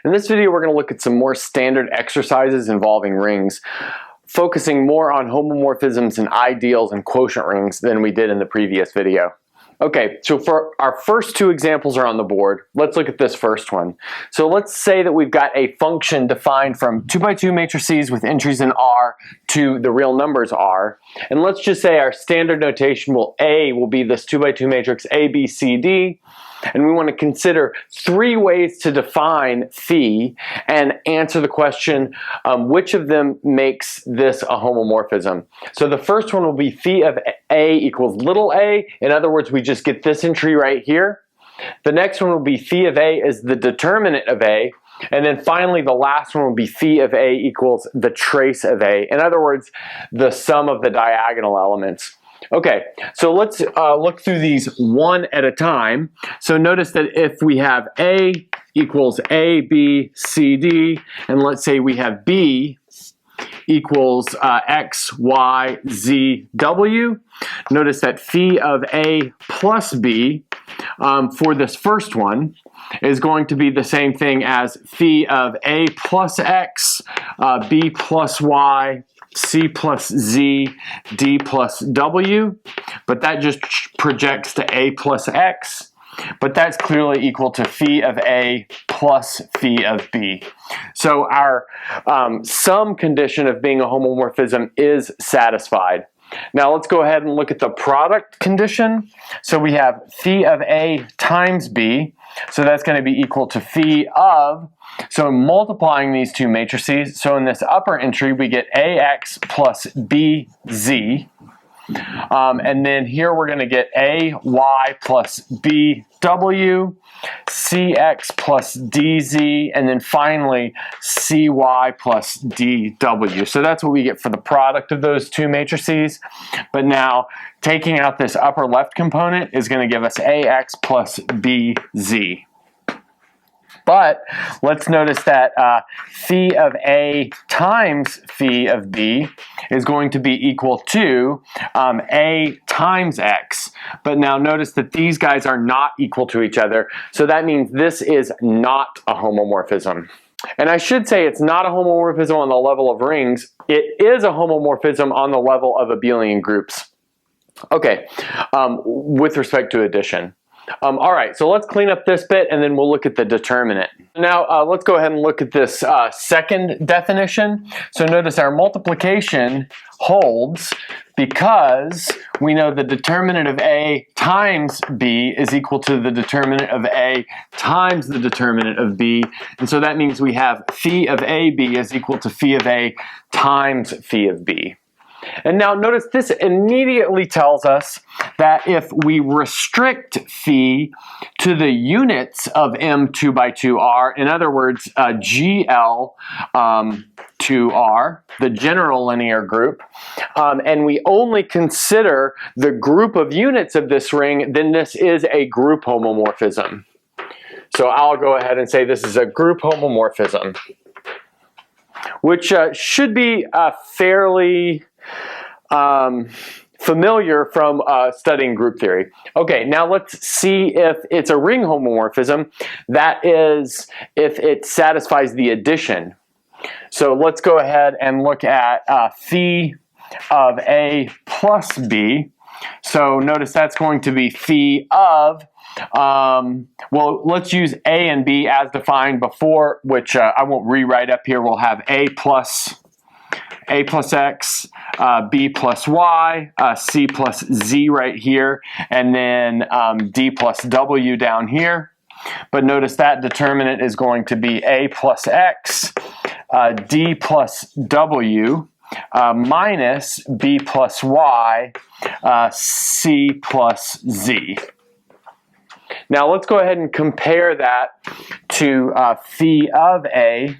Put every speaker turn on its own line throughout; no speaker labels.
In this video, we're going to look at some more standard exercises involving rings, focusing more on homomorphisms and ideals and quotient rings than we did in the previous video. Okay, so for our first two examples are on the board. Let's look at this first one. So let's say that we've got a function defined from 2x2 matrices with entries in R to the real numbers R. And let's just say our standard notation will be this 2x2 matrix A, B, C, D. And we want to consider three ways to define phi and answer the question, which of them makes this a homomorphism? So the first one will be phi of A equals little a. In other words, we just get this entry right here. The next one will be phi of A is the determinant of A. And then finally, the last one will be phi of A equals the trace of A. In other words, the sum of the diagonal elements. Okay, so let's look through these one at a time. So notice that if we have A equals A, B, C, D, and let's say we have B equals X, Y, Z, W, notice that phi of A plus B for this first one is going to be the same thing as phi of A plus X, B plus Y, C plus Z, D plus W, but that just projects to A plus X, but that's clearly equal to phi of A plus phi of B. So our sum condition of being a homomorphism is satisfied. Now let's go ahead and look at the product condition. So we have phi of A times B, so that's going to be equal to phi of, so multiplying these two matrices, so in this upper entry we get AX plus BZ, and then here we're going to get AY plus BW, CX plus DZ, and then finally CY plus DW. So that's what we get for the product of those two matrices. But now taking out this upper left component is going to give us AX plus BZ. But let's notice that phi of A times phi of B is going to be equal to A times X. But now notice that these guys are not equal to each other. So that means this is not a homomorphism. And I should say it's not a homomorphism on the level of rings. It is a homomorphism on the level of abelian groups. Okay, with respect to addition. All right, so let's clean up this bit and then we'll look at the determinant. Now let's go ahead and look at this second definition. So notice our multiplication holds because we know the determinant of A times B is equal to the determinant of A times the determinant of B. And so that means we have phi of AB is equal to phi of A times phi of B. And now notice this immediately tells us that if we restrict phi to the units of M2x2R, in other words, GL to R, the general linear group, and we only consider the group of units of this ring, then this is a group homomorphism. So I'll go ahead and say this is a group homomorphism, which should be fairly familiar from studying group theory. Okay, now let's see if it's a ring homomorphism. That is, if it satisfies the addition. So let's go ahead and look at phi of A plus B. So notice that's going to be phi of, well, let's use A and B as defined before, which I won't rewrite up here. We'll have A plus X, B plus Y, C plus Z right here, and then D plus W down here. But notice that determinant is going to be A plus X, D plus W, minus B plus Y, C plus Z. Now let's go ahead and compare that to phi of A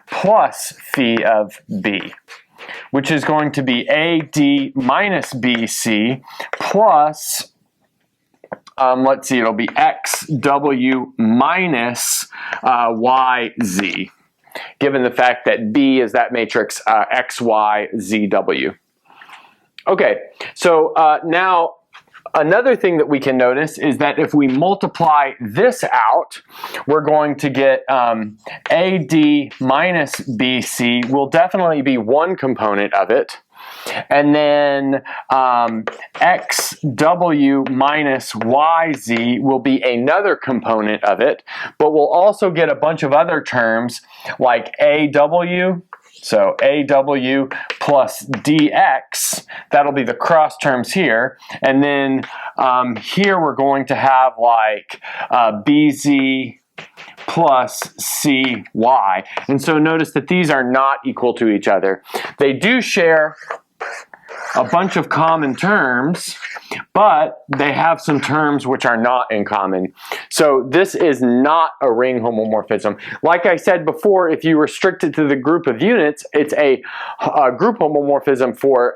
plus phi of B, which is going to be AD minus BC plus, let's see, it'll be XW minus YZ, given the fact that B is that matrix XYZW. Okay, so now Another thing that we can notice is that if we multiply this out, we're going to get AD minus BC will definitely be one component of it. And then XW minus YZ will be another component of it. But we'll also get a bunch of other terms like AW. So AW plus DX, that'll be the cross terms here. And then here we're going to have like BZ plus CY. And so notice that these are not equal to each other. They do share a bunch of common terms, but they have some terms which are not in common. So this is not a ring homomorphism. Like I said before, if you restrict it to the group of units, it's a group homomorphism for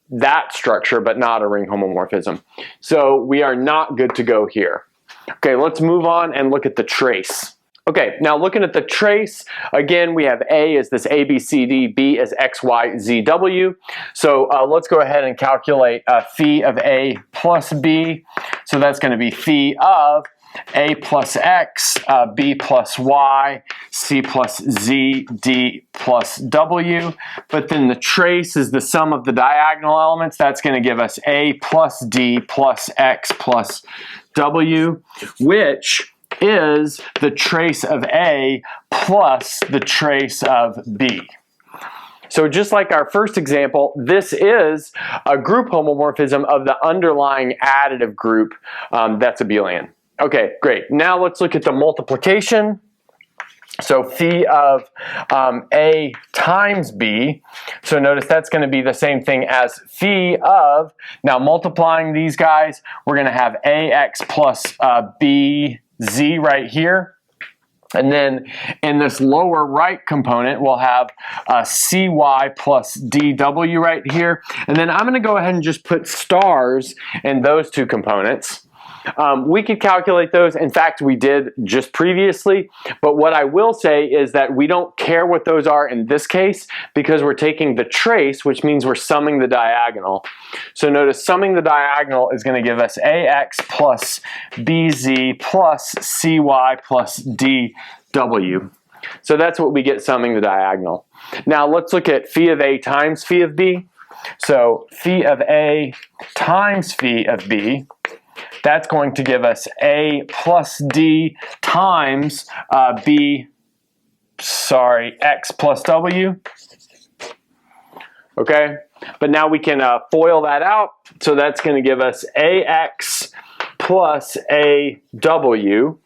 that structure, but not a ring homomorphism. So we are not good to go here. Okay, let's move on and look at the trace. Okay, now looking at the trace, again, we have A as this A, B, C, D, B as X, Y, Z, W. So let's go ahead and calculate phi of A plus B. So that's going to be phi of A plus X, B plus Y, C plus Z, D plus W. But then the trace is the sum of the diagonal elements. That's going to give us A plus D plus X plus W, which is the trace of A plus the trace of B. So just like our first example, this is a group homomorphism of the underlying additive group that's abelian. Okay, great. Now let's look at the multiplication. So phi of A times B. So notice that's going to be the same thing as phi of, now multiplying these guys, we're going to have AX plus BZ right here. And then in this lower right component, we'll have CY plus DW right here. And then I'm going to go ahead and just put stars in those two components. We could calculate those. In fact, we did just previously. But what I will say is that we don't care what those are in this case because we're taking the trace, which means we're summing the diagonal. So notice summing the diagonal is going to give us AX plus BZ plus CY plus DW. So that's what we get summing the diagonal. Now let's look at phi of A times phi of B. So phi of A times phi of B. That's going to give us A plus D times X plus W. Okay, but now we can FOIL that out. So that's going to give us AX plus AW.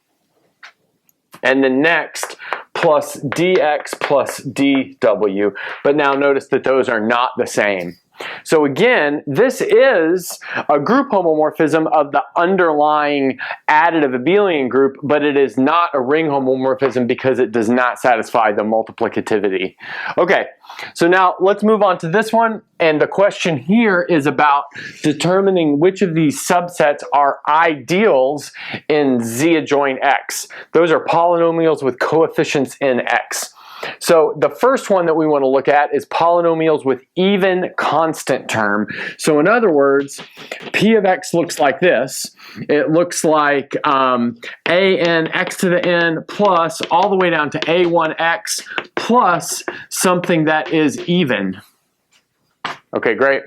And then next, plus DX plus DW. But now notice that those are not the same. So again, this is a group homomorphism of the underlying additive abelian group, but it is not a ring homomorphism because it does not satisfy the multiplicativity. Okay, so now let's move on to this one. And the question here is about determining which of these subsets are ideals in Z adjoint X. Those are polynomials with coefficients in X. So the first one that we want to look at is polynomials with even constant term. So in other words, P of X looks like this. It looks like an x to the n plus all the way down to a1x plus something that is even. Okay, great.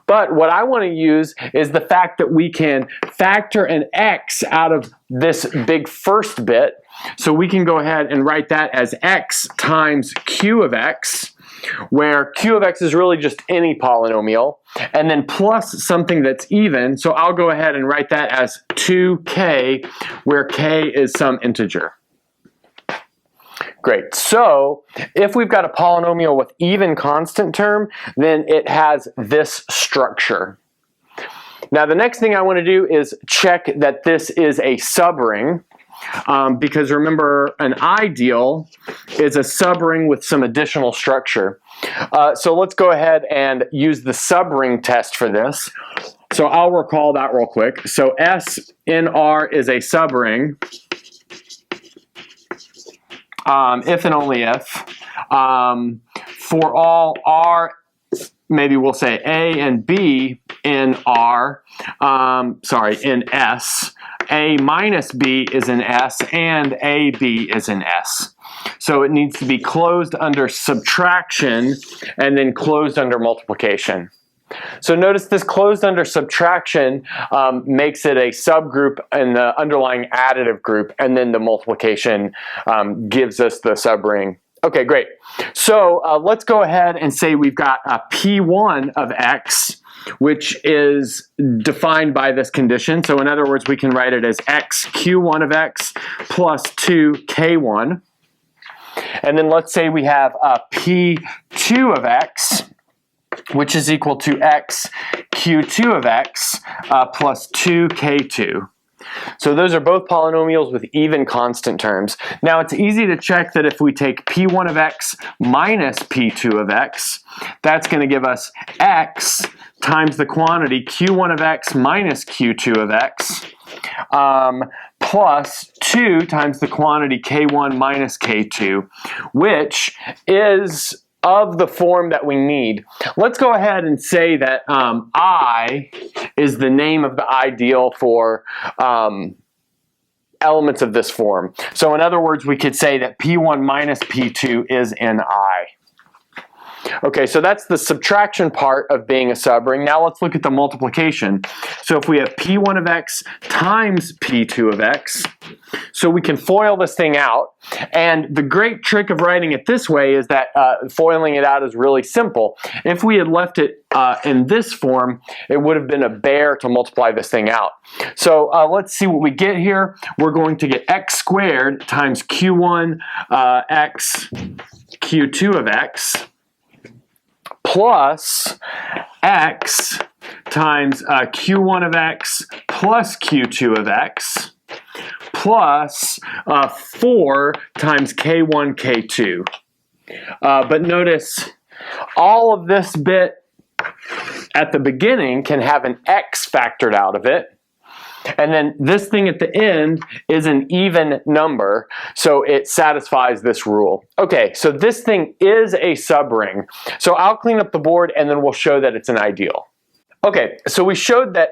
But what I want to use is the fact that we can factor an x out of this big first bit. So we can go ahead and write that as x times q of x, where q of x is really just any polynomial, and then plus something that's even. So I'll go ahead and write that as 2k, where k is some integer. Great. So if we've got a polynomial with even constant term, then it has this structure. Now the next thing I want to do is check that this is a subring, because remember, an ideal is a subring with some additional structure. So let's go ahead and use the subring test for this. So I'll recall that real quick. So S in R is a subring. If and only if, for all R, maybe we'll say A and B in S, A minus B is in S, and AB is in S. So it needs to be closed under subtraction and then closed under multiplication. So notice this closed under subtraction makes it a subgroup in the underlying additive group, and then the multiplication gives us the subring. Okay, great. So let's go ahead and say we've got a P1 of X, which is defined by this condition. So in other words, we can write it as X Q1 of X plus 2 K1. And then let's say we have a P2 of X, which is equal to X Q2 of X plus 2 K2. So those are both polynomials with even constant terms. Now it's easy to check that if we take P1 of X minus P2 of X, that's going to give us X times the quantity Q1 of X minus Q2 of X plus 2 times the quantity K1 minus K2, which is of the form that we need. Let's go ahead and say that I is the name of the ideal for elements of this form. So in other words, we could say that P1 minus P2 is in I. Okay, so that's the subtraction part of being a subring. Now let's look at the multiplication. So if we have P1 of X times P2 of X, so we can FOIL this thing out. And the great trick of writing it this way is that foiling it out is really simple. If we had left it in this form, it would have been a bear to multiply this thing out. So let's see what we get here. We're going to get X squared times Q1 X Q2 of X plus X times Q1 of X plus Q2 of X plus 4 times K1 K2. But notice all of this bit at the beginning can have an X factored out of it. And then this thing at the end is an even number, so it satisfies this rule. Okay, so this thing is a subring. So I'll clean up the board and then we'll show that it's an ideal. Okay, so we showed that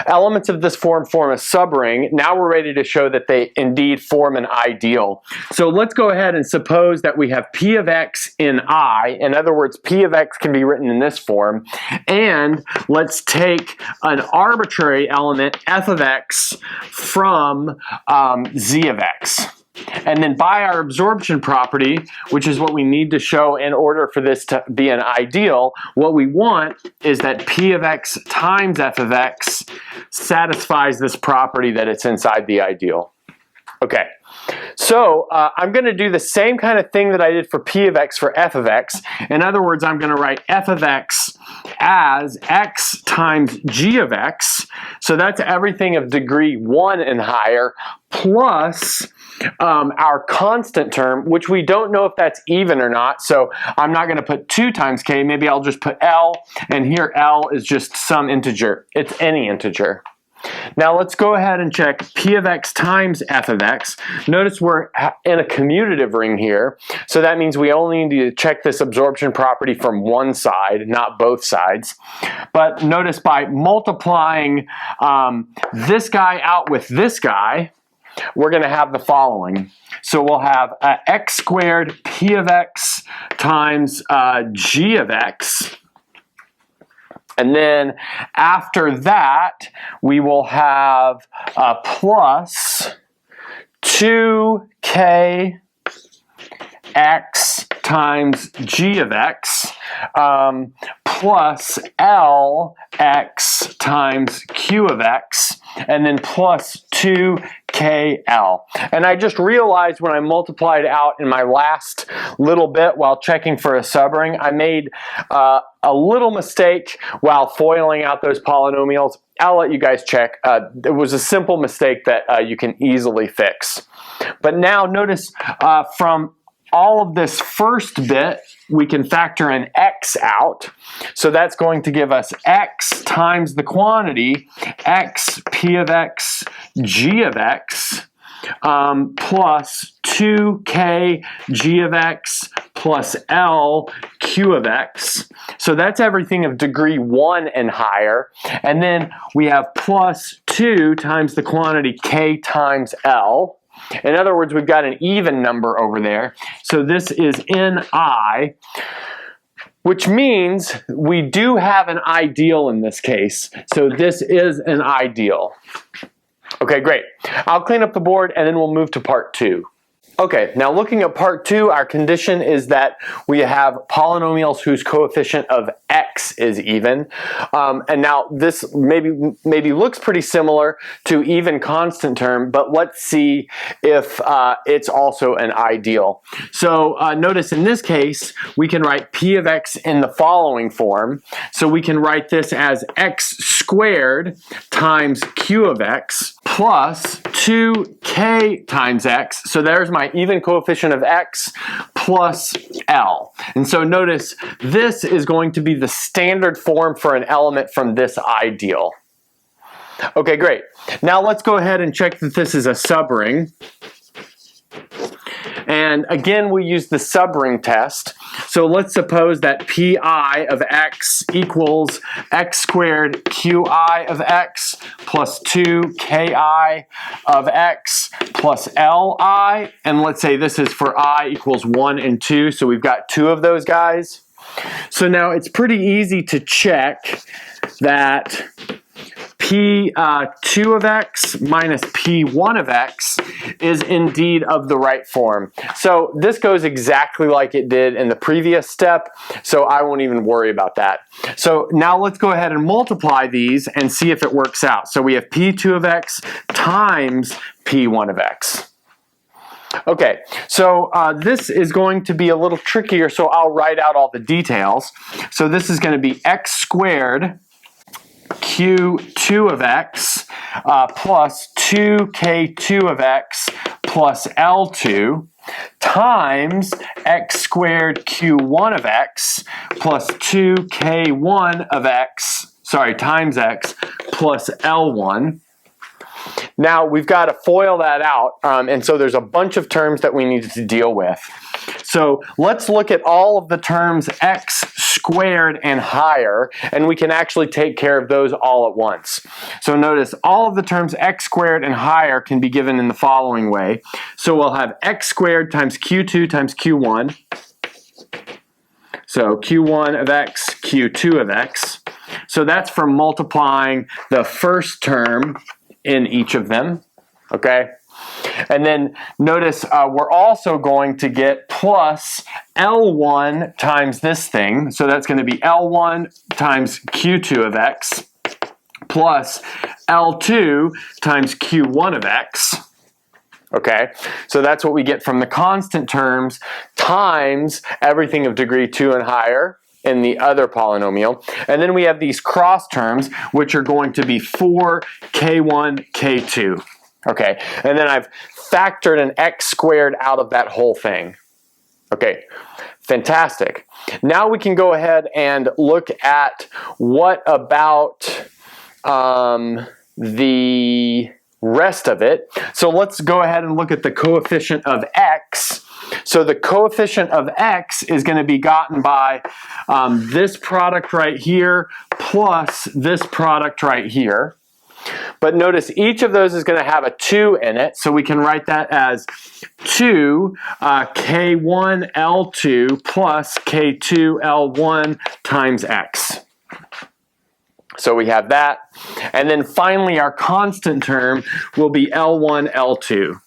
elements of this form form a subring. Now we're ready to show that they indeed form an ideal. So let's go ahead and suppose that we have P of X in I. In other words, P of X can be written in this form. And let's take an arbitrary element, F of X, from Z of X. And then by our absorption property, which is what we need to show in order for this to be an ideal, what we want is that P of X times F of X satisfies this property that it's inside the ideal. Okay, so I'm going to do the same kind of thing that I did for P of X for F of X. In other words, I'm going to write F of X as X times G of X. So that's everything of degree 1 and higher, plus our constant term, which we don't know if that's even or not, so I'm not going to put 2 times k, maybe I'll just put L, and here L is just some integer. It's any integer. Now let's go ahead and check P of X times F of X. Notice we're in a commutative ring here, so that means we only need to check this absorption property from one side, not both sides. But notice by multiplying this guy out with this guy, we're going to have the following. So we'll have X squared P of X times G of X. And then after that, we will have plus 2k x times G of X plus L x times Q of X, and then plus 2KL. And I just realized when I multiplied out in my last little bit while checking for a subring, I made a little mistake while foiling out those polynomials. I'll let you guys check. It was a simple mistake that you can easily fix. But now notice from all of this first bit, we can factor an x out. So that's going to give us x times the quantity, x P of X, G of X, plus 2k G of X plus L Q of x. So that's everything of degree 1 and higher. And then we have plus 2 times the quantity k times L. In other words, we've got an even number over there. So this is Ni, which means we do have an ideal in this case. So this is an ideal. Okay, great. I'll clean up the board and then we'll move to part 2. Okay, now looking at part 2, our condition is that we have polynomials whose coefficient of x is even. And now this maybe looks pretty similar to even constant term, but let's see if it's also an ideal. So notice in this case, we can write p of x in the following form. So we can write this as x squared times q of x plus 2k times x. So there's my even coefficient of x plus L. And so notice this is going to be the standard form for an element from this ideal. Okay, great. Now let's go ahead and check that this is a subring. And again, we use the subring test. So let's suppose that pi of x equals x squared qi of x plus 2ki of x plus li. And let's say this is for I equals 1 and 2. So we've got 2 of those guys. So now it's pretty easy to check that P2 of x minus P1 of x is indeed of the right form. So this goes exactly like it did in the previous step, so I won't even worry about that. So now let's go ahead and multiply these and see if it works out. So we have P2 of x times P1 of x. Okay, so this is going to be a little trickier, so I'll write out all the details. So this is going to be x squared q2 of x plus 2k2 of x plus L2 times x squared q1 of x plus 2k1 of x, times x plus L1. Now we've got to FOIL that out, and so there's a bunch of terms that we need to deal with. So let's look at all of the terms x squared and higher, and we can actually take care of those all at once. So notice all of the terms x squared and higher can be given in the following way. So we'll have x squared times q2 times q1. So q1 of x, q2 of x. So that's from multiplying the first term in each of them, okay? And then notice we're also going to get plus L1 times this thing. So that's going to be L1 times Q2 of x plus L2 times Q1 of x. Okay, so that's what we get from the constant terms times everything of degree 2 and higher in the other polynomial. And then we have these cross terms, which are going to be 4k1, k2. Okay, and then I've factored an x squared out of that whole thing. Okay, fantastic. Now we can go ahead and look at what about the rest of it. So let's go ahead and look at the coefficient of x. So the coefficient of x is going to be gotten by this product right here plus this product right here. But notice each of those is going to have a 2 in it, so we can write that as 2 k1 L2 plus k2 L1 times x. So we have that. And then finally our constant term will be L1 L2.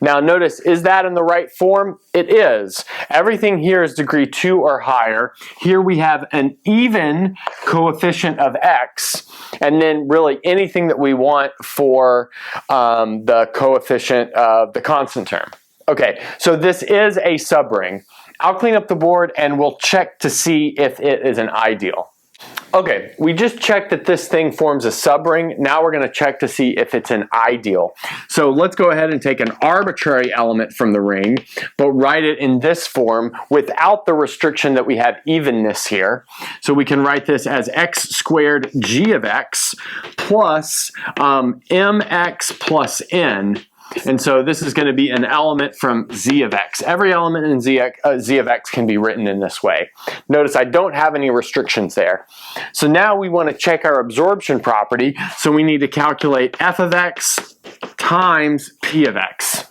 Now notice, is that in the right form? It is. Everything here is degree 2 or higher. Here we have an even coefficient of x, and then really anything that we want for the coefficient of the constant term. Okay, so this is a subring. I'll clean up the board and we'll check to see if it is an ideal. Okay, we just checked that this thing forms a subring. Now we're going to check to see if it's an ideal. So let's go ahead and take an arbitrary element from the ring, but write it in this form without the restriction that we have evenness here. So we can write this as x squared g of x plus mx plus n. And so this is going to be an element from z of x. Every element in z of x can be written in this way. Notice I don't have any restrictions there. So now we want to check our absorption property. So we need to calculate f of x times p of x.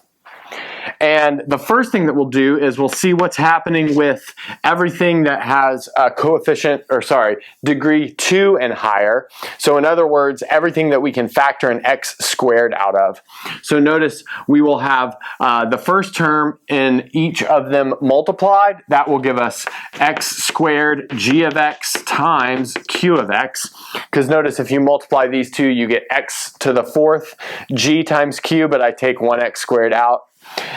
And the first thing that we'll do is we'll see what's happening with everything that has a coefficient, or sorry, degree 2 and higher. So in other words, everything that we can factor an x squared out of. So notice we will have the first term in each of them multiplied. That will give us x squared g of x times q of x. Because notice if you multiply these two, you get x to the fourth g times q, but I take 1x squared out.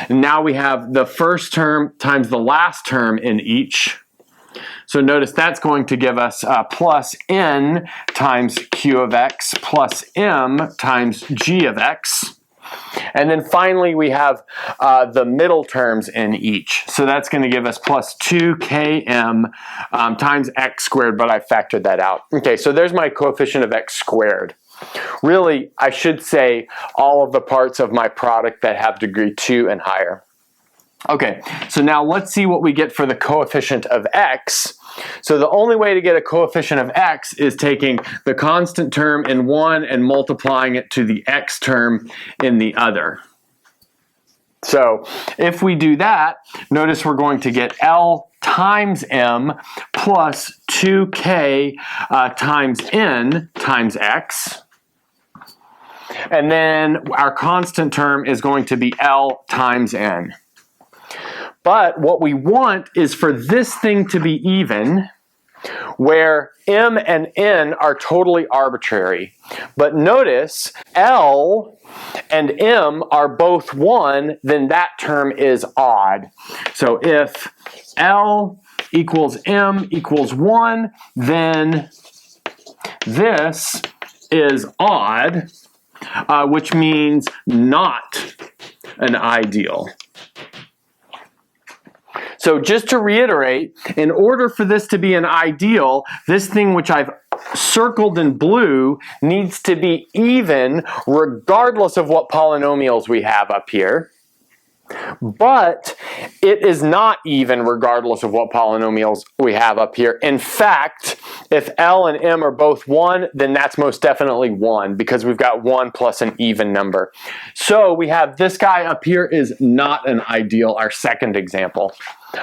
And now we have the first term times the last term in each. So notice that's going to give us plus n times q of x plus m times g of x. And then finally we have the middle terms in each. So that's going to give us plus 2km times x squared, but I factored that out. Okay, so there's my coefficient of x squared. Really, I should say all of the parts of my product that have degree 2 and higher. Okay, so now let's see what we get for the coefficient of x. So the only way to get a coefficient of x is taking the constant term in one and multiplying it to the x term in the other. So if we do that, notice we're going to get L times m plus 2k times n times x. And then our constant term is going to be L times n. But what we want is for this thing to be even, where m and n are totally arbitrary. But notice L and m are both 1, then that term is odd. So if L equals m equals 1, then this is odd, which means not an ideal. So just to reiterate, in order for this to be an ideal, this thing which I've circled in blue needs to be even regardless of what polynomials we have up here. But it is not even regardless of what polynomials we have up here. In fact, if L and m are both 1, then that's most definitely 1 because we've got 1 plus an even number. So we have this guy up here is not an ideal, our second example.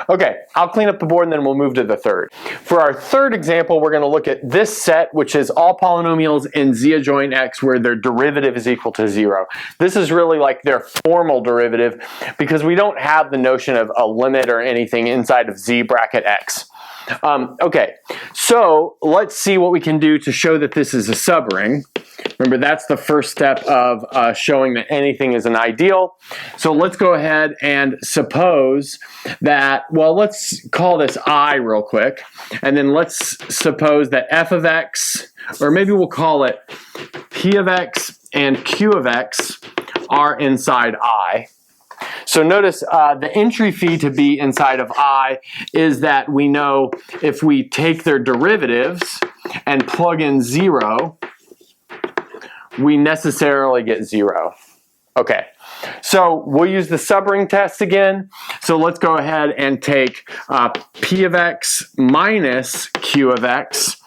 Okay, I'll clean up the board and then we'll move to the third. For our third example, we're going to look at this set, which is all polynomials in z adjoint x where their derivative is equal to 0. This is really like their formal derivative because we don't have the notion of a limit or anything inside of z bracket x. Okay, so let's see what we can do to show that this is a subring. Remember, that's the first step of showing that anything is an ideal. So let's go ahead and suppose that, well, let's call this I real quick. And then let's suppose that f of x, or maybe we'll call it p of x and q of x are inside I. So notice the entry fee to be inside of I is that we know if we take their derivatives and plug in 0, we necessarily get 0. Okay, so we'll use the subring test again. So let's go ahead and take p of x minus q of x,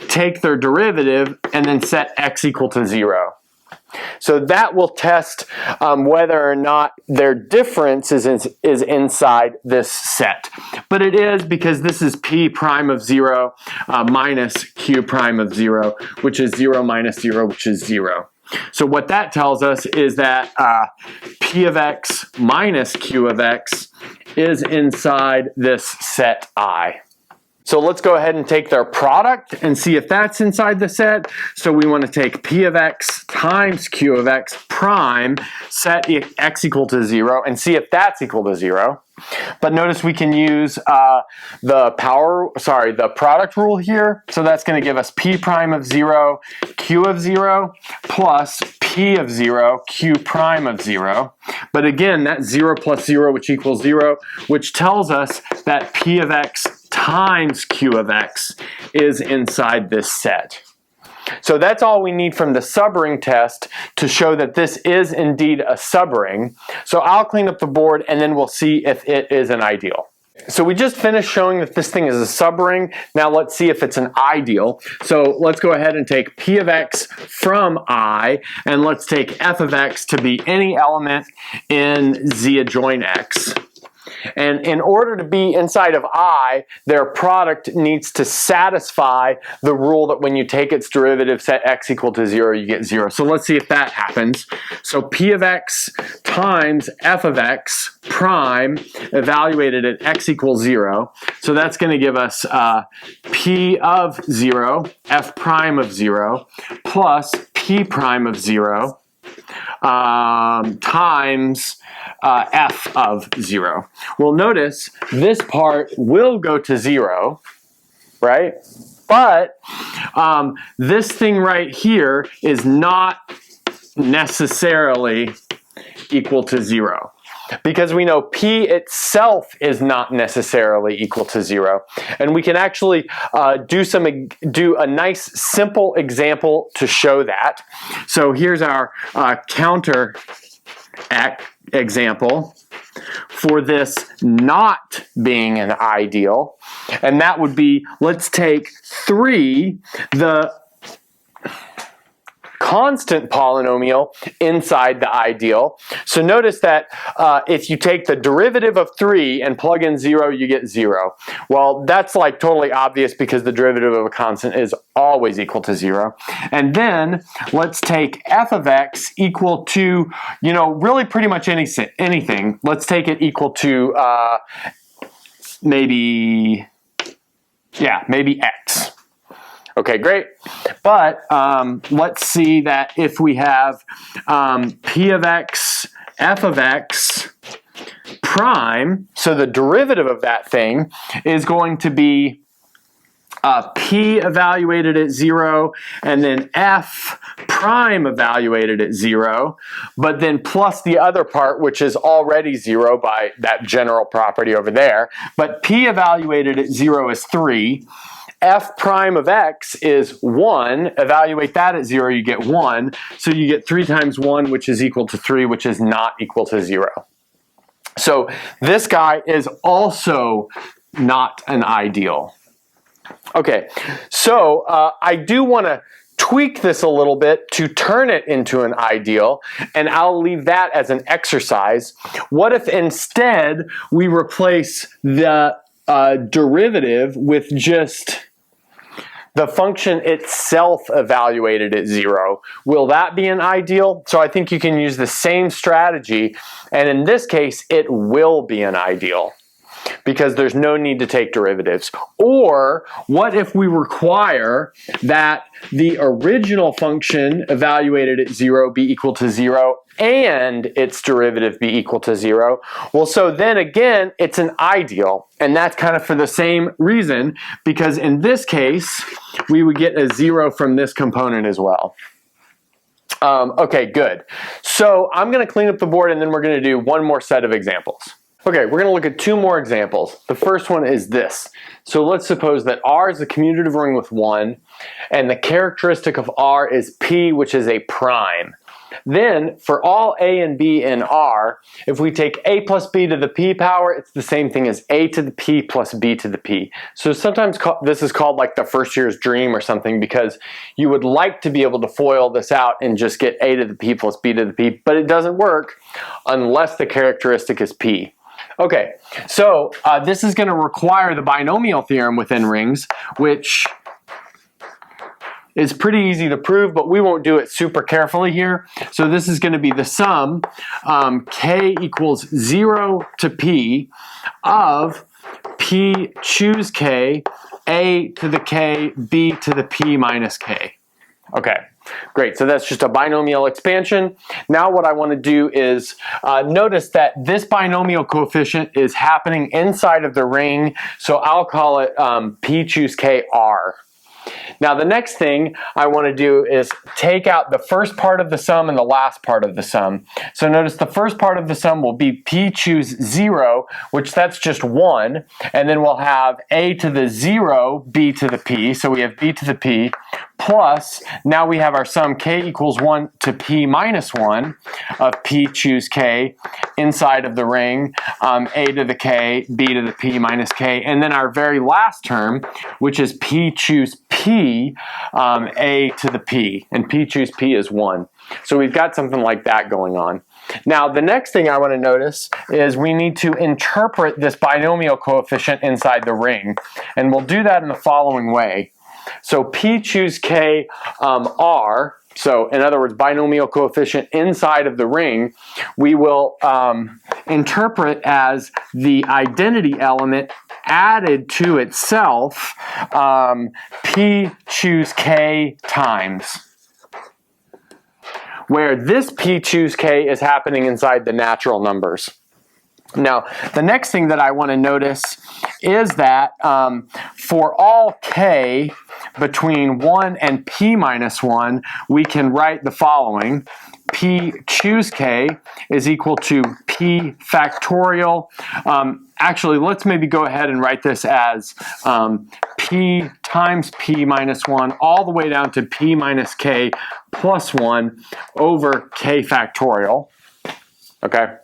take their derivative, and then set x equal to 0. So that will test whether or not their difference is inside this set. But it is because this is p prime of 0 minus q prime of 0, which is 0 minus 0, which is 0. So what that tells us is that p of x minus q of x is inside this set I. So let's go ahead and take their product and see if that's inside the set. So we want to take p of x times q of x prime, set x equal to 0, and see if that's equal to 0. But notice we can use the product rule here. So that's going to give us p prime of 0, q of 0, plus p of 0, q prime of 0. But again, that's 0 plus 0, which equals 0, which tells us that p of x times q of x is inside this set. So that's all we need from the subring test to show that this is indeed a subring. So I'll clean up the board and then we'll see if it is an ideal. So we just finished showing that this thing is a subring. Now let's see if it's an ideal. So let's go ahead and take P of x from I, and let's take f of x to be any element in Z adjoin x. And in order to be inside of I, their product needs to satisfy the rule that when you take its derivative, set x equal to 0, you get 0. So let's see if that happens. So P of x times f of x prime evaluated at x equals 0. So that's going to give us P of 0, f prime of 0, plus P prime of 0 times f of 0. Well, notice this part will go to 0, right? But this thing right here is not necessarily equal to 0. Because we know P itself is not necessarily equal to 0. And we can actually do a nice simple example to show that. So here's our counter example for this not being an ideal. And that would be, let's take 3, the constant polynomial inside the ideal. So notice that if you take the derivative of 3 and plug in 0, you get 0. Well, that's like totally obvious because the derivative of a constant is always equal to 0. And then let's take f of x equal to, you know, really pretty much anything. Let's take it equal to maybe x. Okay, great. But let's see that if we have P of x, f of x prime, so the derivative of that thing is going to be P evaluated at 0, and then f prime evaluated at 0, but then plus the other part, which is already 0 by that general property over there. But P evaluated at 0 is 3. F prime of x is 1. Evaluate that at 0, you get 1. So you get 3 times 1, which is equal to 3, which is not equal to 0. So this guy is also not an ideal. Okay, so I do want to tweak this a little bit to turn it into an ideal, and I'll leave that as an exercise. What if instead we replace the derivative with just the function itself evaluated at 0? Will that be an ideal? So I think you can use the same strategy, and in this case it will be an ideal because there's no need to take derivatives. Or what if we require that the original function evaluated at 0 be equal to 0 and its derivative be equal to 0? Well, so then again, it's an ideal. And that's kind of for the same reason, because in this case, we would get a 0 from this component as well. Okay, good. So I'm going to clean up the board and then we're going to do one more set of examples. Okay, we're going to look at 2 more examples. The first one is this. So let's suppose that R is a commutative ring with 1, and the characteristic of R is P, which is a prime. Then, for all A and B in R, if we take A plus B to the P power, it's the same thing as A to the P plus B to the P. So sometimes this is called like the first year's dream or something, because you would like to be able to FOIL this out and just get A to the P plus B to the P, but it doesn't work unless the characteristic is P. Okay, so this is going to require the binomial theorem within rings, which is pretty easy to prove, but we won't do it super carefully here. So this is going to be the sum, k equals 0 to p, of p choose k, a to the k, b to the p minus k. Okay, great. So that's just a binomial expansion. Now what I want to do is notice that this binomial coefficient is happening inside of the ring, so I'll call it p choose k r. Now the next thing I want to do is take out the first part of the sum and the last part of the sum. So notice the first part of the sum will be p choose 0, which that's just 1, and then we'll have a to the 0, b to the p, so we have b to the p, plus, now we have our sum k equals 1 to p minus 1 of p choose k inside of the ring, a to the k, b to the p minus k, and then our very last term, which is p choose p, a to the p, and p choose p is 1. So we've got something like that going on. Now, the next thing I want to notice is we need to interpret this binomial coefficient inside the ring, and we'll do that in the following way. So p choose k r, so in other words, binomial coefficient inside of the ring, we will interpret as the identity element added to itself p choose k times, where this p choose k is happening inside the natural numbers. Now, the next thing that I want to notice is that for all k between 1 and p minus 1, we can write the following. P choose k is equal to p factorial. Actually, let's maybe go ahead and write this as p times p minus 1 all the way down to p minus k plus 1 over k factorial. Okay?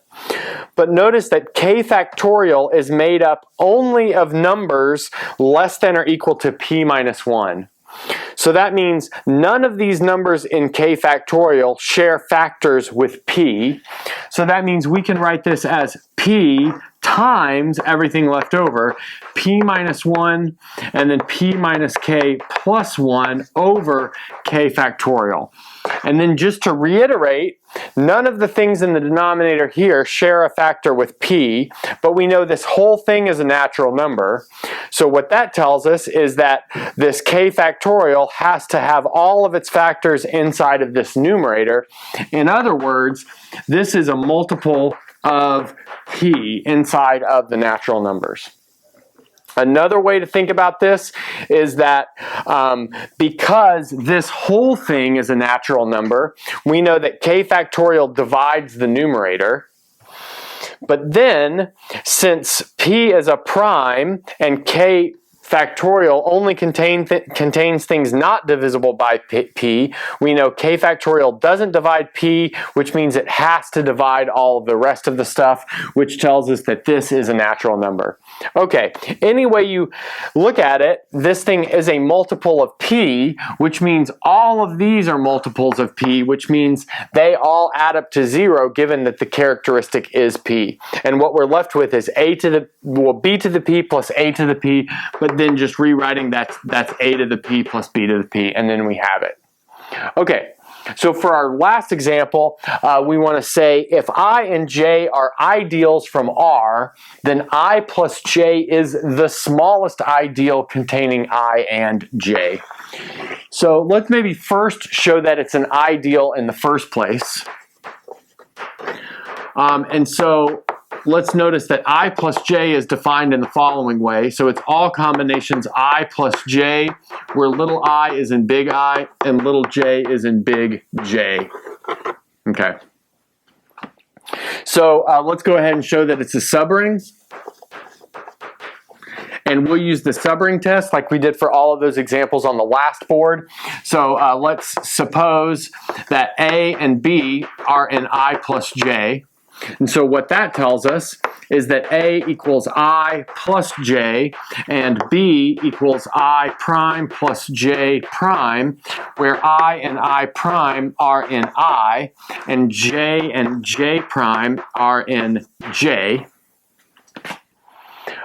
But notice that k factorial is made up only of numbers less than or equal to p minus 1. So that means none of these numbers in k factorial share factors with p. So that means we can write this as p times everything left over, p minus 1 and then p minus k plus 1 over k factorial. And then just to reiterate, none of the things in the denominator here share a factor with p, but we know this whole thing is a natural number. So what that tells us is that this k factorial has to have all of its factors inside of this numerator. In other words, this is a multiple of p inside of the natural numbers. Another way to think about this is that because this whole thing is a natural number, we know that k factorial divides the numerator. But then, since p is a prime and k factorial only contains things not divisible by p, we know k factorial doesn't divide p, which means it has to divide all of the rest of the stuff, which tells us that this is a natural number. Okay, any way you look at it, this thing is a multiple of p, which means all of these are multiples of p, which means they all add up to 0 given that the characteristic is p. And what we're left with is b to the p plus a to the p, but then just rewriting that's a to the p plus b to the p, and then we have it. Okay, so for our last example, we want to say if I and j are ideals from R, then I plus j is the smallest ideal containing I and j. So let's maybe first show that it's an ideal in the first place. And so let's notice that I plus j is defined in the following way. So it's all combinations I plus j, where little I is in big I and little j is in big J. Okay. So let's go ahead and show that it's a subring. And we'll use the subring test like we did for all of those examples on the last board. So let's suppose that A and B are in I plus j. And so what that tells us is that A equals I plus j and B equals I prime plus j prime, where I and I prime are in I and j prime are in j.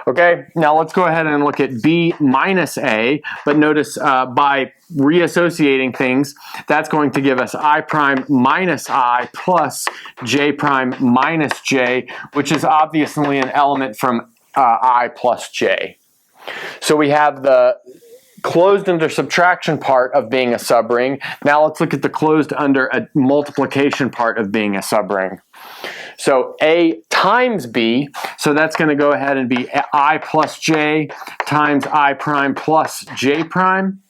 Okay, now let's go ahead and look at B minus A, but notice by reassociating things, that's going to give us I prime minus I plus j prime minus j, which is obviously an element from I plus j. So we have the closed under subtraction part of being a subring. Now let's look at the closed under a multiplication part of being a subring. So A times B, so that's going to go ahead and be I plus j times I prime plus j prime.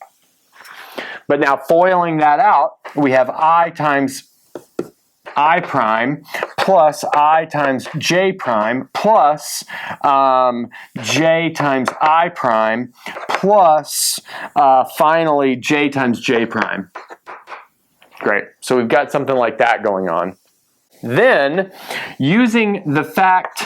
But now foiling that out, we have I times I prime plus I times j prime plus j times I prime plus finally j times j prime. Great. So we've got something like that going on. Then, using the fact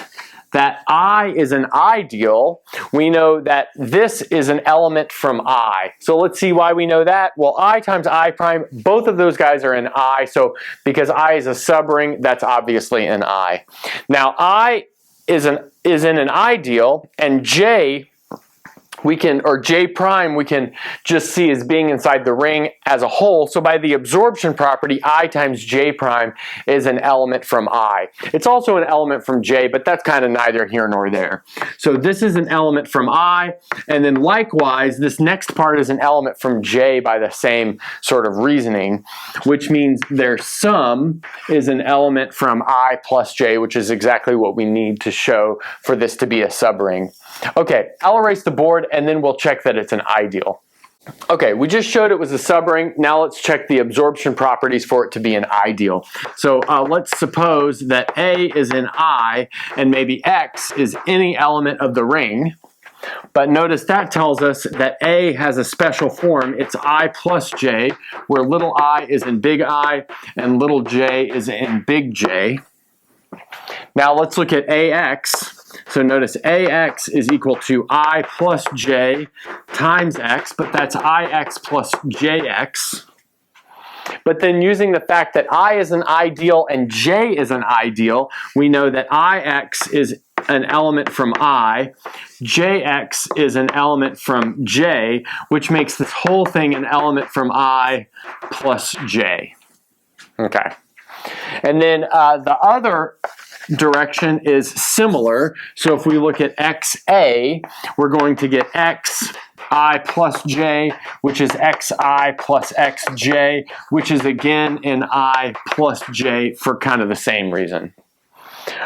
that I is an ideal, we know that this is an element from I. So let's see why we know that. Well, I times I prime, both of those guys are in I, so because I is a subring, that's obviously an I. Now, I is in an ideal, and J J prime we can just see as being inside the ring as a whole. So by the absorption property, I times J prime is an element from I. It's also an element from J, but that's kind of neither here nor there. So this is an element from I, and then likewise, this next part is an element from J by the same sort of reasoning, which means their sum is an element from I plus J, which is exactly what we need to show for this to be a subring. Okay, I'll erase the board and then we'll check that it's an ideal. Okay, we just showed it was a subring. Now let's check the absorption properties for it to be an ideal. So let's suppose that A is in I and maybe X is any element of the ring. But notice that tells us that A has a special form. It's I plus J, where little I is in big I and little j is in big J. Now let's look at AX. So notice AX is equal to I plus J times X, but that's IX plus JX. But then using the fact that I is an ideal and J is an ideal, we know that IX is an element from I, JX is an element from J, which makes this whole thing an element from I plus J. Okay. And then the other direction is similar. So if we look at XA, we're going to get XI plus J, which is XI plus XJ, which is again an I plus J for kind of the same reason.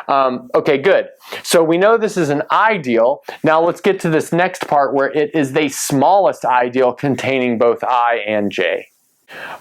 Okay, good. So we know this is an ideal. Now let's get to this next part where it is the smallest ideal containing both I and J.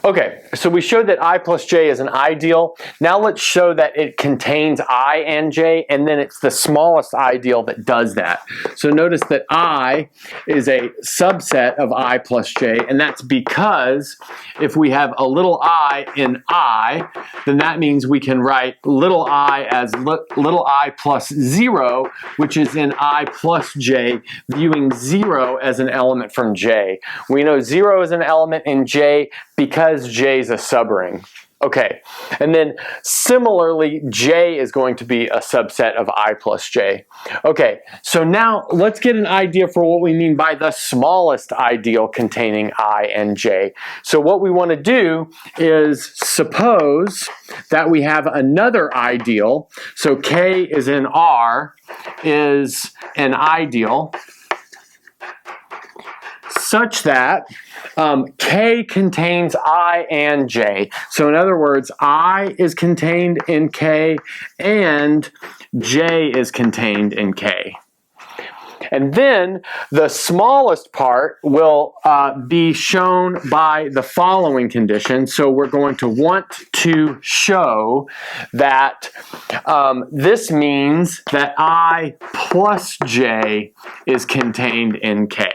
Okay, so we showed that I plus J is an ideal. Now let's show that it contains I and J, and then it's the smallest ideal that does that. So notice that I is a subset of I plus J, and that's because if we have a little I in I, then that means we can write little I as little I plus 0, which is in I plus J, viewing 0 as an element from J. We know 0 is an element in J because J is a subring. Okay, and then similarly, J is going to be a subset of I plus J. Okay, so now let's get an idea for what we mean by the smallest ideal containing I and J. So what we want to do is suppose that we have another ideal. So K is in R is an ideal such that K contains I and J. So in other words, I is contained in K and J is contained in K. And then the smallest part will be shown by the following condition. So we're going to want to show that this means that I plus J is contained in K.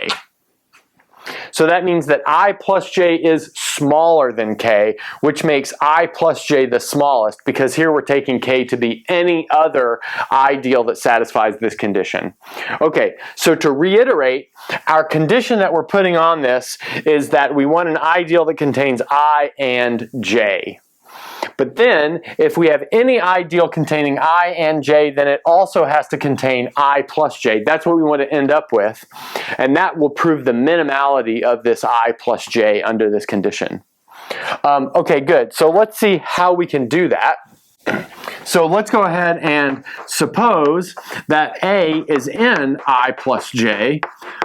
So that means that I plus J is smaller than K, which makes I plus J the smallest, because here we're taking K to be any other ideal that satisfies this condition. Okay, so to reiterate, our condition that we're putting on this is that we want an ideal that contains I and J. But then, if we have any ideal containing I and J, then it also has to contain I plus J. That's what we want to end up with. And that will prove the minimality of this I plus J under this condition. Okay, good. So let's see how we can do that. So let's go ahead and suppose that A is in I plus J.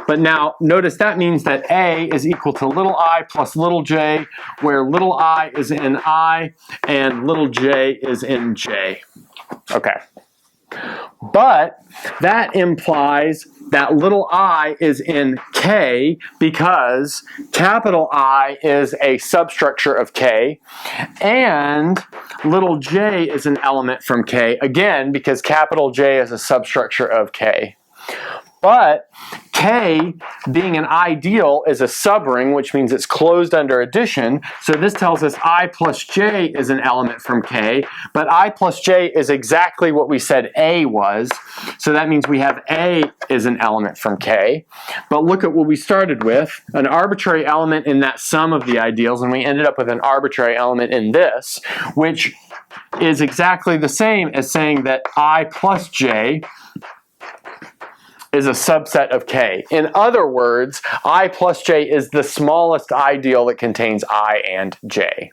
But now notice that means that A is equal to little I plus little j, where little I is in I and little j is in J. Okay. But that implies that little I is in K because capital I is a substructure of K, and little j is an element from K, again, because capital J is a substructure of K. But K, being an ideal, is a subring, which means it's closed under addition. So this tells us I plus J is an element from K, but I plus J is exactly what we said A was. So that means we have A is an element from K. But look at what we started with, an arbitrary element in that sum of the ideals, and we ended up with an arbitrary element in this, which is exactly the same as saying that I plus J is a subset of K. In other words, I plus J is the smallest ideal that contains I and J.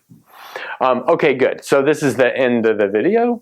Okay, good. So this is the end of the video.